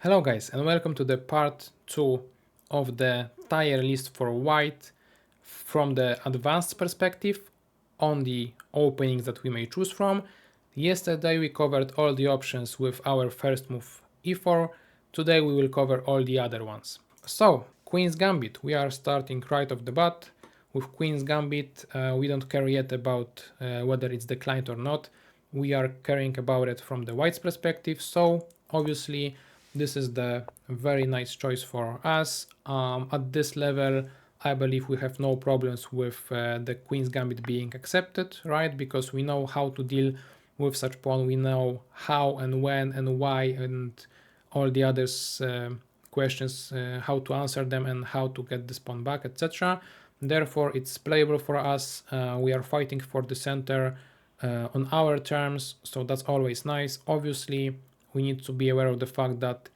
Hello guys, and welcome to the part 2 of the tier list for white from the advanced perspective on the openings that we may choose from. Yesterday we covered all the options with our first move e4. Today we will cover all the other ones. So, Queen's Gambit, we are starting right off the bat. With Queen's Gambit, we don't care yet about whether it's declined or not. We are caring about it from the white's perspective, so obviously this is the very nice choice for us. At this level, I believe we have no problems with the Queen's Gambit being accepted, right? Because we know how to deal with such pawn, we know how and when and why and all the others questions, how to answer them and how to get this pawn back, etc. Therefore, it's playable for us. We are fighting for the center on our terms, so that's always nice. Obviously, we need to be aware of the fact that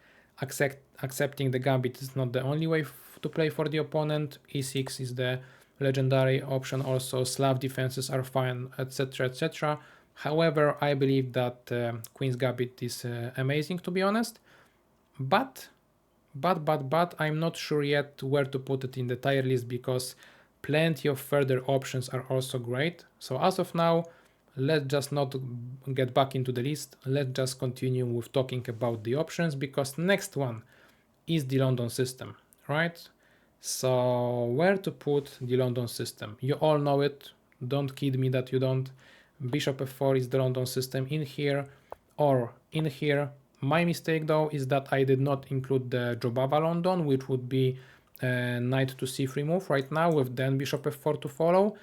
accepting the gambit is not the only way to play for the opponent. e6 is the legendary option, also Slav defenses are fine, etc, etc. However, I believe that Queen's Gambit is amazing, to be honest, but I'm not sure yet where to put it in the tier list because plenty of further options are also great. So as of now, let's just not get back into the list. Let's just continue with talking about the options because next one is the London system, right? So where to put the London system? You all know it. Don't kid me that you don't. Bishop f4 is the London system in here or in here. My mistake though is that I did not include the Jobava London, which would be a knight to c3 move right now with then bishop f4 to follow.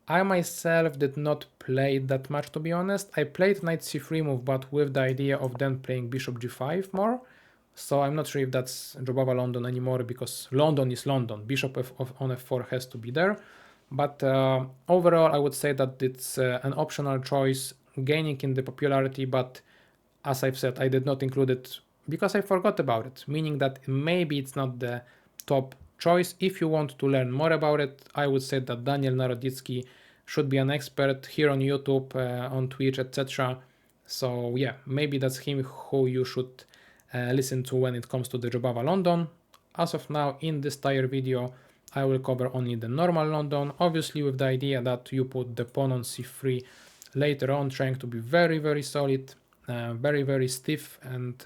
I myself did not play it that much, to be honest. I played knight c3 move, but with the idea of then playing bishop g5 more. So I'm not sure if that's Jobava London anymore because London is London. Bishop on f4 has to be there. But overall, I would say that it's an optional choice, gaining in the popularity, but as I've said, I did not include it because I forgot about it, meaning that maybe it's not the top choice. If you want to learn more about it, I would say that Daniel Naroditsky should be an expert here on YouTube, on Twitch, etc. So yeah, maybe that's him who you should listen to when it comes to the Jobava London. As of now, in this tier video, I will cover only the normal London, obviously with the idea that you put the pawn on c3 later on, trying to be very, very solid, very, very stiff, and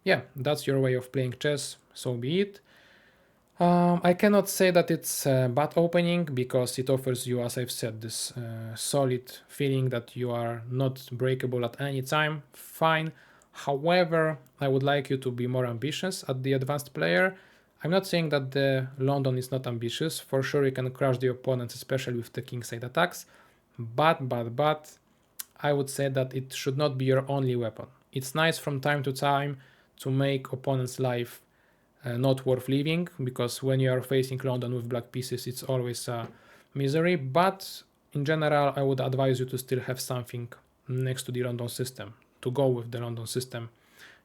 yeah, that's your way of playing chess, so be it. I cannot say that it's a bad opening because it offers you, as I've said, this solid feeling that you are not breakable at any time. Fine. However, I would like you to be more ambitious at the advanced player. I'm not saying that the London is not ambitious. For sure, you can crush the opponents, especially with the kingside attacks. But I would say that it should not be your only weapon. It's nice from time to time to make opponent's life not worth living, because when you are facing London with black pieces, it's always a misery. But in general, I would advise you to still have something next to the London system, to go with the London system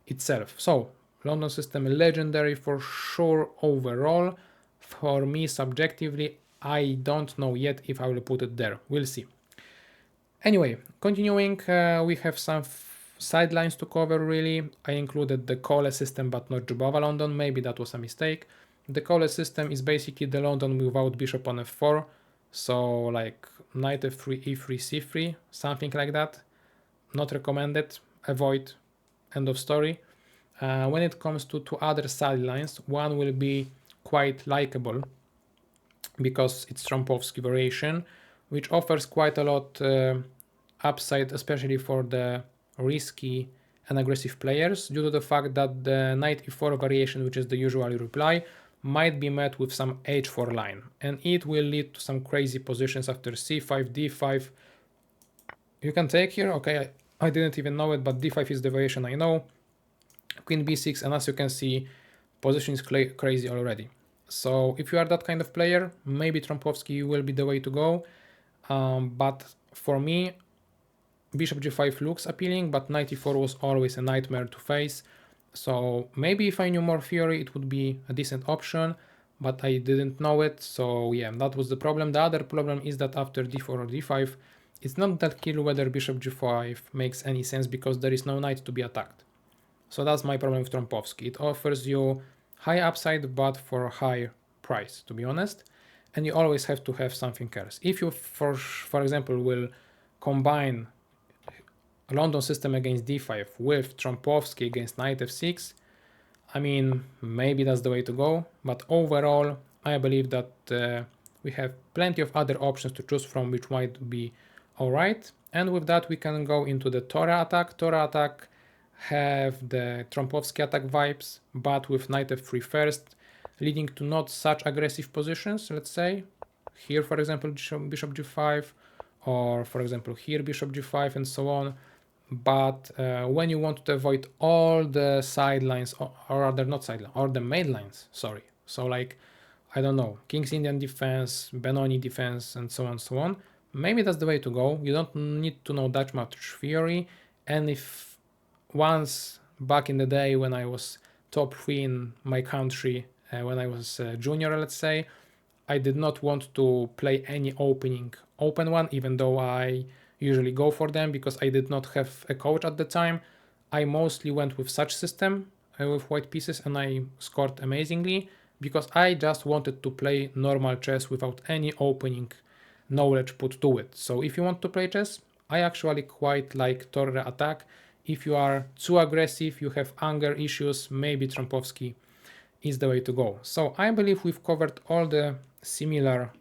itself. So, London system legendary for sure overall. For me, subjectively, I don't know yet if I will put it there. We'll see. Anyway, continuing, we have some sidelines to cover really. I included the Cole system but not Jobava London, maybe that was a mistake. The Cole system is basically the London without bishop on f4, so like knight f3, e3, c3, something like that. Not recommended, avoid, end of story. When it comes to other sidelines, one will be quite likable because it's Trompovsky variation, which offers quite a lot upside, especially for the risky and aggressive players, due to the fact that the knight e4 variation, which is the usual reply, might be met with some h4 line, and it will lead to some crazy positions after c5, d5. You can take here, okay, I didn't even know it, but d5 is the variation I know. Queen b6, and as you can see, position is crazy already. So if you are that kind of player, maybe Trompovsky will be the way to go. But for me, bishop g5 looks appealing, but knight e4 was always a nightmare to face. So maybe if I knew more theory, it would be a decent option, but I didn't know it. So yeah, that was the problem. The other problem is that after d4 or d5, it's not that clear whether bishop g5 makes any sense because there is no knight to be attacked. So that's my problem with Trompowski. It offers you high upside but for high price, to be honest, and you always have to have something else. If you, for example, will combine London system against d5 with Trompowski against knight f6, I mean, maybe that's the way to go, but overall, I believe that we have plenty of other options to choose from, which might be alright. And with that, we can go into the Tora attack. Tora attack have the Trompowski attack vibes, but with knight f3 first, leading to not such aggressive positions, let's say. Here, for example, bishop g5, or for example, here bishop g5, and so on. But when you want to avoid all the sidelines, or rather not sidelines, or the main lines, sorry. So like, I don't know, King's Indian defense, Benoni defense, and so on, maybe that's the way to go. You don't need to know that much theory. And if once back in the day when I was top 3 in my country, when I was a junior, let's say, I did not want to play any open one, even though I usually go for them because I did not have a coach at the time. I mostly went with such system with white pieces, and I scored amazingly because I just wanted to play normal chess without any opening knowledge put to it. So if you want to play chess, I actually quite like Torre attack. If you are too aggressive, you have anger issues, maybe Trompowski is the way to go. So I believe we've covered all the similar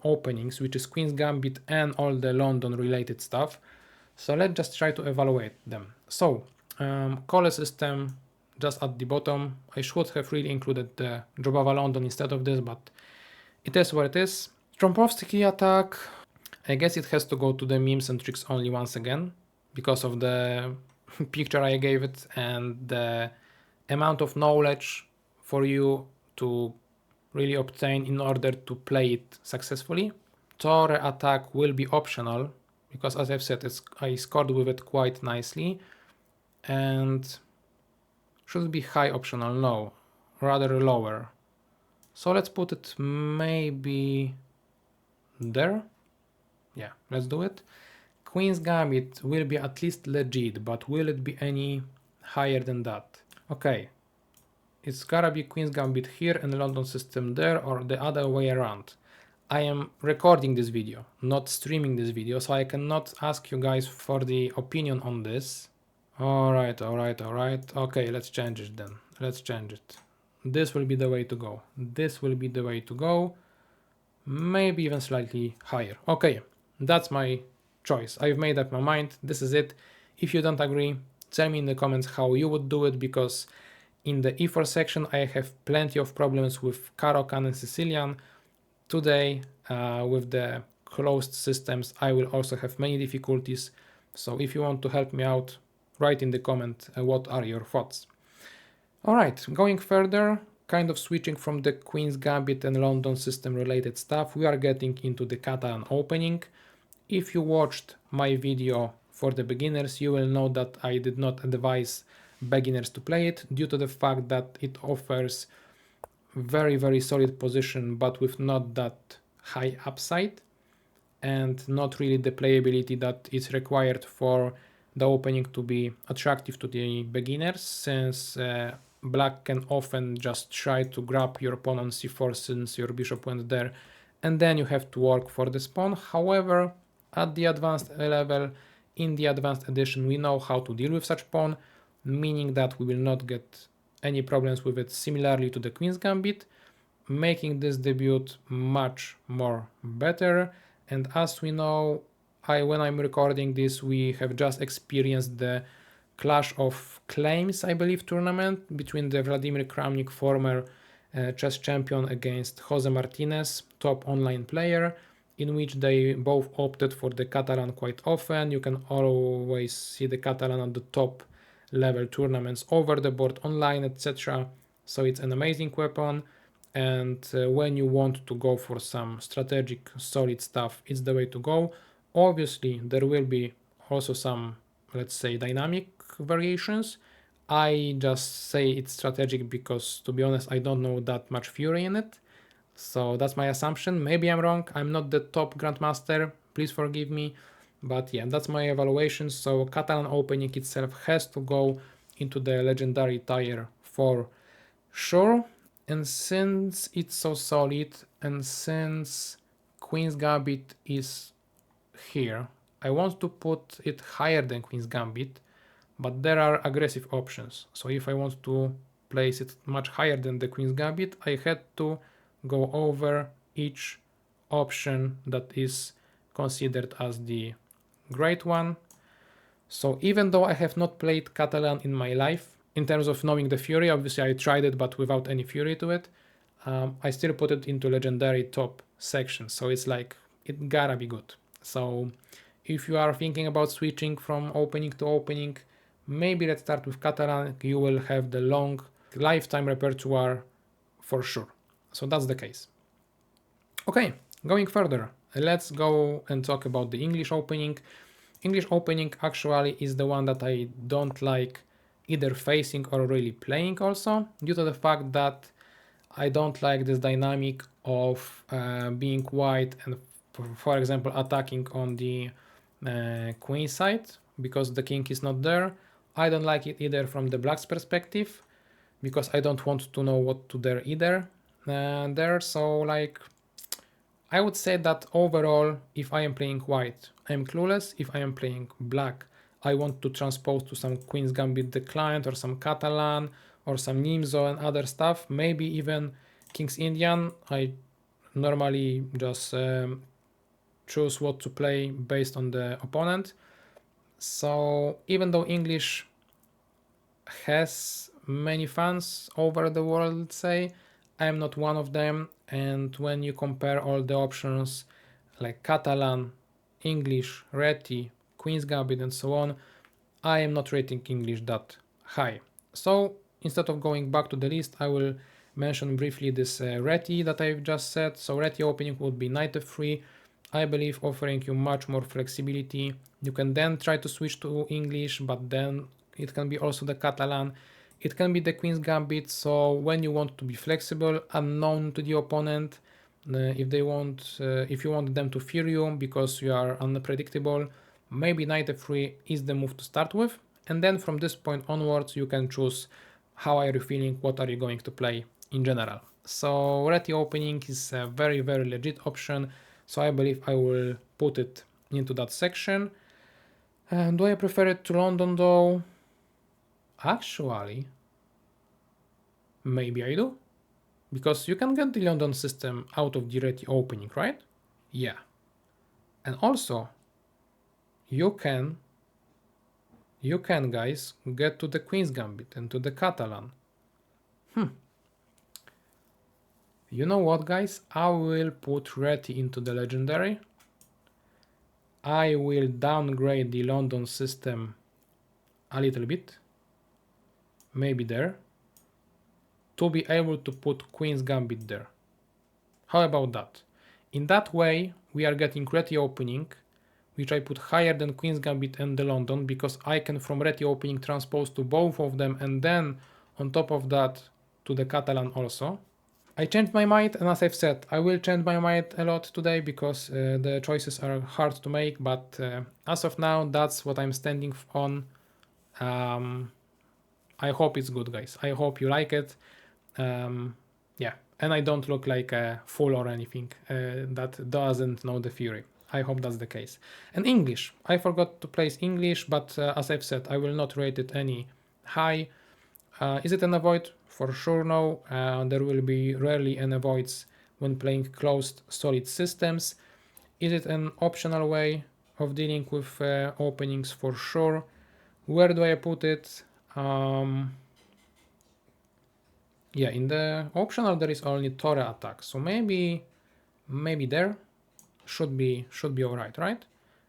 openings, which is Queen's Gambit and all the London related stuff. So let's just try to evaluate them. So Cole system just at the bottom. I should have really included the Jobava London instead of this, but it is what it is. Trompowski attack, I guess it has to go to the memes and tricks only once again because of the picture I gave it and the amount of knowledge for you to really obtain in order to play it successfully. Torre attack will be optional because, as I've said, I scored with it quite nicely. And should it be high optional? No, rather lower. So let's put it maybe there. Yeah, let's do it. Queen's Gambit will be at least legit, but will it be any higher than that? Okay, it's gotta be Queen's Gambit here and London system there, or the other way around. I am recording this video, not streaming this video, so I cannot ask you guys for the opinion on this. Alright. Okay, let's change it then. Let's change it. This will be the way to go. This will be the way to go. Maybe even slightly higher. Okay, that's my choice. I've made up my mind. This is it. If you don't agree, tell me in the comments how you would do it, because in the E4 section, I have plenty of problems with Caro-Kann and Sicilian. Today, with the closed systems, I will also have many difficulties. So if you want to help me out, write in the comment what are your thoughts. Alright, going further, kind of switching from the Queen's Gambit and London system related stuff, we are getting into the Catalan opening. If you watched my video for the beginners, you will know that I did not advise beginners to play it due to the fact that it offers very solid position, but with not that high upside and not really the playability that is required for the opening to be attractive to the beginners, since black can often just try to grab your pawn on c4 since your bishop went there, and then you have to work for this pawn. However, at the advanced level, in the advanced edition, we know how to deal with such pawn, meaning that we will not get any problems with it, similarly to the Queen's Gambit, making this debut much more better. And as we know, when I'm recording this, we have just experienced the Clash of Claims, I believe, tournament between the Vladimir Kramnik, former chess champion, against Jose Martinez, top online player, in which they both opted for the Catalan quite often. You can always see the Catalan at the top level tournaments over the board, online, etc. So it's an amazing weapon, and when you want to go for some strategic solid stuff, it's the way to go. Obviously there will be also some, let's say, dynamic variations. I just say it's strategic because, to be honest, I don't know that much theory in it, so that's my assumption. Maybe I'm wrong, I'm not the top grandmaster, please forgive me. But yeah, that's my evaluation. So Catalan opening itself has to go into the legendary tier for sure. And since it's so solid, and since Queen's Gambit is here, I want to put it higher than Queen's Gambit, but there are aggressive options. So if I want to place it much higher than the Queen's Gambit, I had to go over each option that is considered as the great one. So even though I have not played Catalan in my life, in terms of knowing the Fury, obviously I tried it but without any Fury to it, I still put it into legendary top section. So it's like, it gotta be good. So if you are thinking about switching from opening to opening, maybe let's start with Catalan. You will have the long lifetime repertoire for sure. So that's the case. Okay, going further, let's go and talk about the English opening. English opening actually is the one that I don't like either facing or really playing also, due to the fact that I don't like this dynamic of being white and, for example, attacking on the queen side because the king is not there. I don't like it either from the black's perspective because I don't want to know what to do either there. So like, I would say that overall, if I am playing white, I am clueless. If I am playing black, I want to transpose to some Queen's Gambit Declined or some Catalan or some Nimzo and other stuff, maybe even King's Indian. I normally just choose what to play based on the opponent. So even though English has many fans over the world, let's say, I am not one of them. And when you compare all the options like Catalan, English, Reti, Queen's Gambit and so on, I am not rating English that high. So instead of going back to the list, I will mention briefly this Reti that I've just said. So Reti opening would be knight f3, I believe, offering you much more flexibility. You can then try to switch to English, but then it can be also the Catalan. It can be the Queen's Gambit. So when you want to be flexible, unknown to the opponent, if you want them to fear you because you are unpredictable, maybe knight f3 is the move to start with. And then from this point onwards, you can choose how are you feeling, what are you going to play in general. So Reti opening is a very, very legit option. So I believe I will put it into that section. And do I prefer it to London though? Actually, maybe I do. Because you can get the London system out of the Reti opening, right? Yeah. And also, you can guys get to the Queen's Gambit and to the Catalan. You know what, guys? I will put Reti into the legendary. I will downgrade the London system a little bit, maybe there, to be able to put Queen's Gambit there. How about that? In that way, we are getting Reti opening, which I put higher than Queen's Gambit and the London, because I can from Reti opening transpose to both of them, and then on top of that to the Catalan also. I changed my mind, and as I've said, I will change my mind a lot today because the choices are hard to make, but as of now, that's what I'm standing on. I hope it's good, guys. I hope you like it. Yeah, and I don't look like a fool or anything that doesn't know the Fury. I hope that's the case. And English. I forgot to place English, but as I've said, I will not rate it any high. Is it an avoid? For sure no. There will be rarely an avoids when playing closed solid systems. Is it an optional way of dealing with openings? For sure. Where do I put it? Yeah, in the optional there is only Torre attack, so maybe there should be alright, right?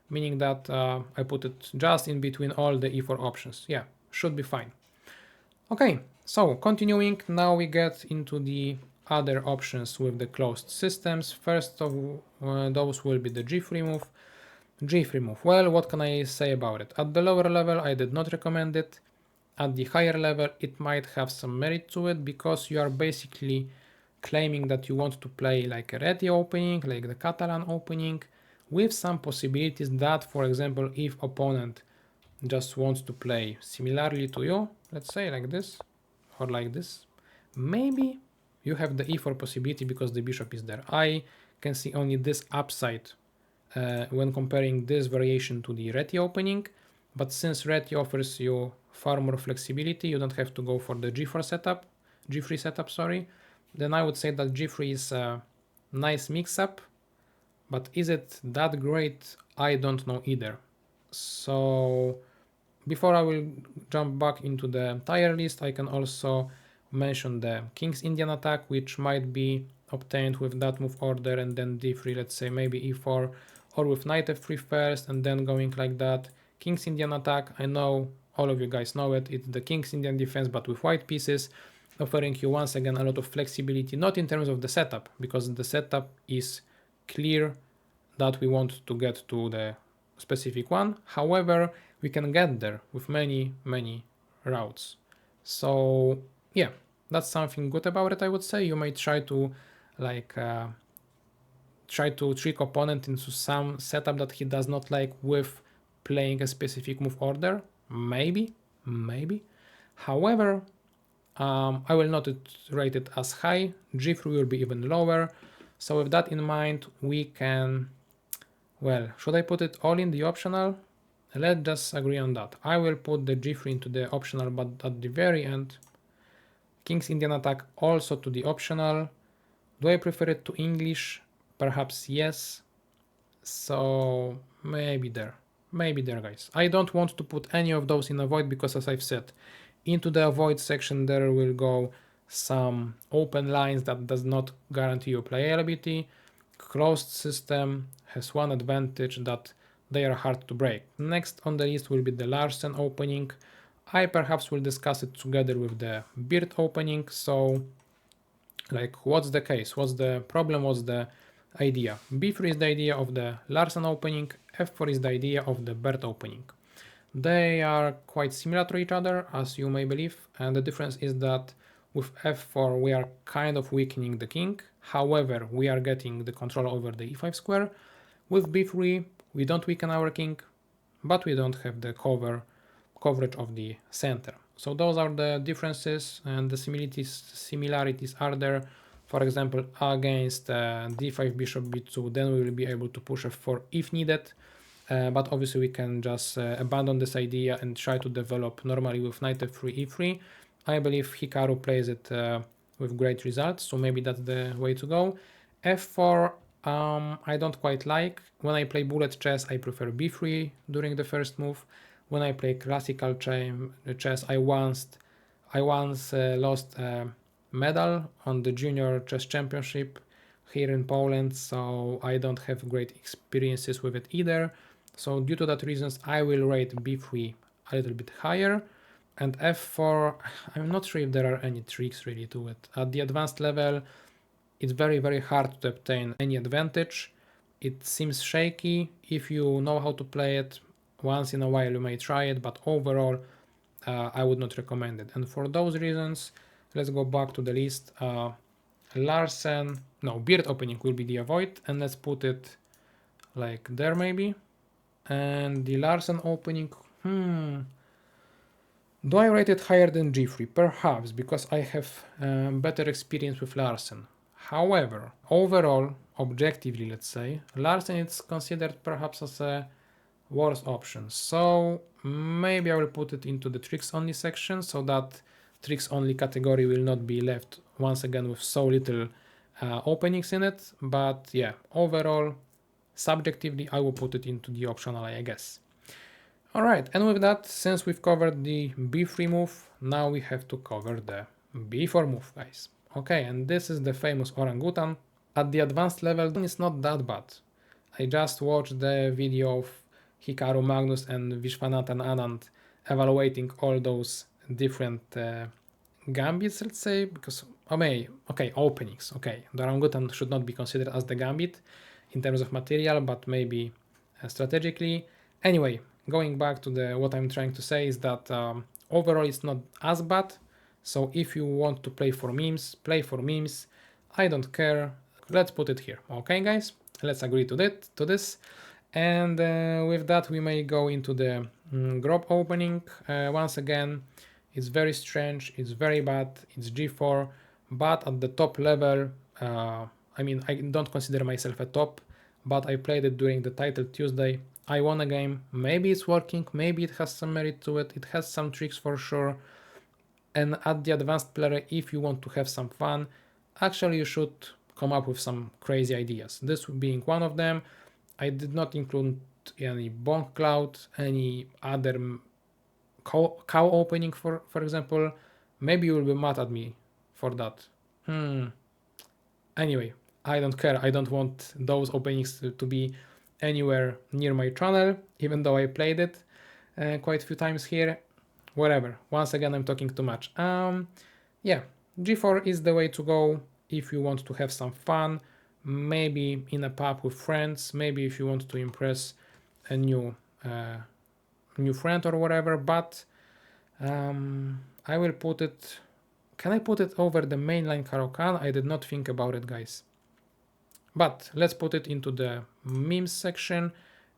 Meaning that I put it just in between all the e4 options. Yeah, should be fine. Okay, so continuing, now we get into the other options with the closed systems. First of those will be the g3 move. G3 move, well, what can I say about it? At the lower level, I did not recommend it. At the higher level, it might have some merit to it because you are basically claiming that you want to play like a Reti opening, like the Catalan opening, with some possibilities that, for example, if opponent just wants to play similarly to you, let's say like this or like this, maybe you have the e4 possibility because the bishop is there. I can see only this upside when comparing this variation to the Reti opening, but since Reti offers you far more flexibility, you don't have to go for the g4 setup, g3 setup, sorry, then I would say that g3 is a nice mix-up, but is it that great? I don't know either. So before I will jump back into the tier list, I can also mention the King's Indian attack, which might be obtained with that move order and then d3, let's say maybe e4, or with knight f3 first and then going like that. King's Indian attack, I know all of you guys know it, it's the King's Indian defense but with white pieces, offering you once again a lot of flexibility, not in terms of the setup, because the setup is clear that we want to get to the specific one. However, we can get there with many routes. So yeah, that's something good about it, I would say. You may try to like try to trick opponent into some setup that he does not like with playing a specific move order, maybe. However, I will not rate it as high. g3 will be even lower. So with that in mind, we can, well, should I put it all in the optional? Let's just agree on that. I will put the g3 into the optional, but at the very end, King's Indian attack also to the optional. Do I prefer it to English? Perhaps yes. So maybe there, guys. I don't want to put any of those in avoid because, as I've said, into the avoid section there will go some open lines that does not guarantee you playability. Closed system has one advantage, that they are hard to break. Next on the list will be the Larsen opening. I perhaps will discuss it together with the Bird opening. So like, what's the case? What's the problem? What's the idea? b3 is the idea of the Larsen opening, f4 is the idea of the Bird opening. They are quite similar to each other, as you may believe, and the difference is that with f4 we are kind of weakening the king, however we are getting the control over the e5 square. With b3 we don't weaken our king, but we don't have the coverage of the center. So those are the differences, and the similarities are there. For example, against d5 bishop b2, then we will be able to push f4 if needed. But obviously we can just abandon this idea and try to develop normally with knight f3 e3. I believe Hikaru plays it with great results, so maybe that's the way to go. f4 I don't quite like. When I play bullet chess I prefer b3 during the first move. When I play classical chess I once lost a medal on the junior chess championship here in Poland, so I don't have great experiences with it either. So due to that reasons, I will rate b3 a little bit higher. And f4, I'm not sure if there are any tricks really to it. At the advanced level, it's very hard to obtain any advantage. It seems shaky. If you know how to play it, once in a while you may try it, but overall, I would not recommend it. And for those reasons, let's go back to the list. Beard opening will be the avoid, and let's put it like there maybe. And the Larsen opening, do I rate it higher than g3? Perhaps, because I have better experience with Larsen. However, overall, objectively, let's say, Larsen is considered perhaps as a worse option. So maybe I will put it into the tricks only section, so that tricks only category will not be left once again with so little openings in it. But yeah, overall, subjectively, I will put it into the optional, I guess. Alright, and with that, since we've covered the b3 move, now we have to cover the b4 move, guys. Okay, and this is the famous orangutan. At the advanced level, it's not that bad. I just watched the video of Hikaru Magnus and Vishwanathan Anand evaluating all those different gambits, let's say, because, openings. Okay, the orangutan should not be considered as the gambit in terms of material, but maybe strategically. Anyway, going back to what I'm trying to say is that overall it's not as bad. So if you want to play for memes, play for memes. I don't care. Let's put it here. Okay, guys, let's agree to this. And with that we may go into the group opening. Once again, it's very strange, it's very bad, it's g4, but at the top level, I mean, I don't consider myself a top, but I played it during the title Tuesday. I won a game, maybe it's working, maybe it has some merit to it, it has some tricks for sure. And at the advanced player, if you want to have some fun, actually you should come up with some crazy ideas. This being one of them. I did not include any bonk cloud, any other cow opening, for example. Maybe you will be mad at me for that. Anyway, I don't care. I don't want those openings to be anywhere near my channel, even though I played it quite a few times here. Whatever. Once again, I'm talking too much. Yeah, G4 is the way to go if you want to have some fun. Maybe in a pub with friends. Maybe if you want to impress a new friend or whatever. But I will put it. Can I put it over the mainline Karokan? I did not think about it, guys. But let's put it into the memes section,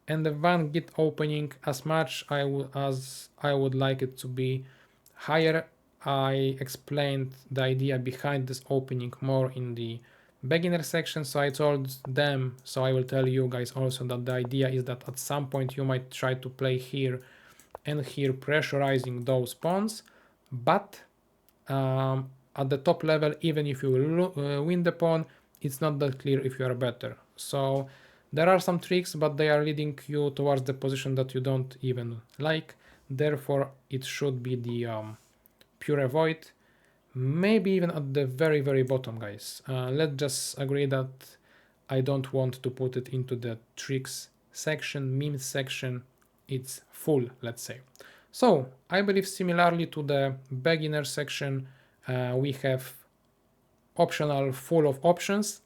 and the Van Git opening, as much as I would like it to be higher, I explained the idea behind this opening more in the beginner section, so I told them, so I will tell you guys also, that the idea is that at some point you might try to play here and here, pressurizing those pawns, but at the top level, even if you win the pawn, it's not that clear if you are better. So there are some tricks, but they are leading you towards the position that you don't even like. Therefore, it should be the pure avoid. Maybe even at the very, very bottom, guys. Let's just agree that I don't want to put it into the tricks section, memes section. It's full, let's say. So I believe similarly to the beginner section, we have optional full of options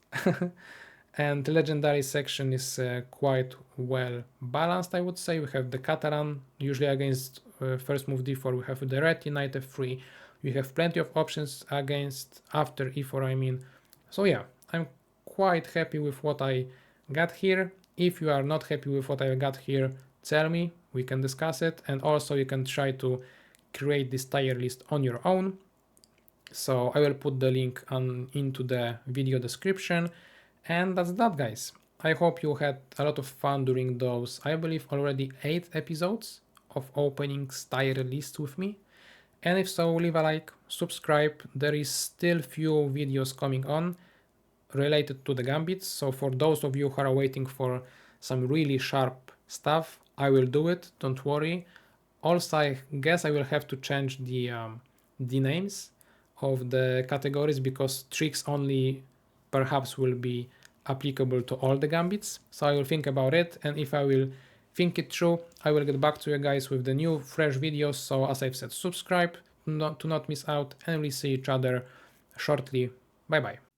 and the legendary section is quite well balanced, I would say. We have the Catalan, usually against first move d4, we have the Reti, knight f3, we have plenty of options against after e4, I mean. So yeah, I'm quite happy with what I got here. If you are not happy with what I got here, tell me, we can discuss it, and also you can try to create this tier list on your own. So I will put the link into the video description, and that's that, guys. I hope you had a lot of fun during those, I believe, already 8 episodes of opening tier lists with me. And if so, leave a like, subscribe. There is still few videos coming on related to the Gambits, so for those of you who are waiting for some really sharp stuff, I will do it, don't worry. Also, I guess I will have to change the names of the categories, because tricks only perhaps will be applicable to all the Gambits. So I will think about it, and if I will think it through, I will get back to you guys with the new fresh videos. So as I've said, subscribe to not miss out, and we'll see each other shortly. Bye bye.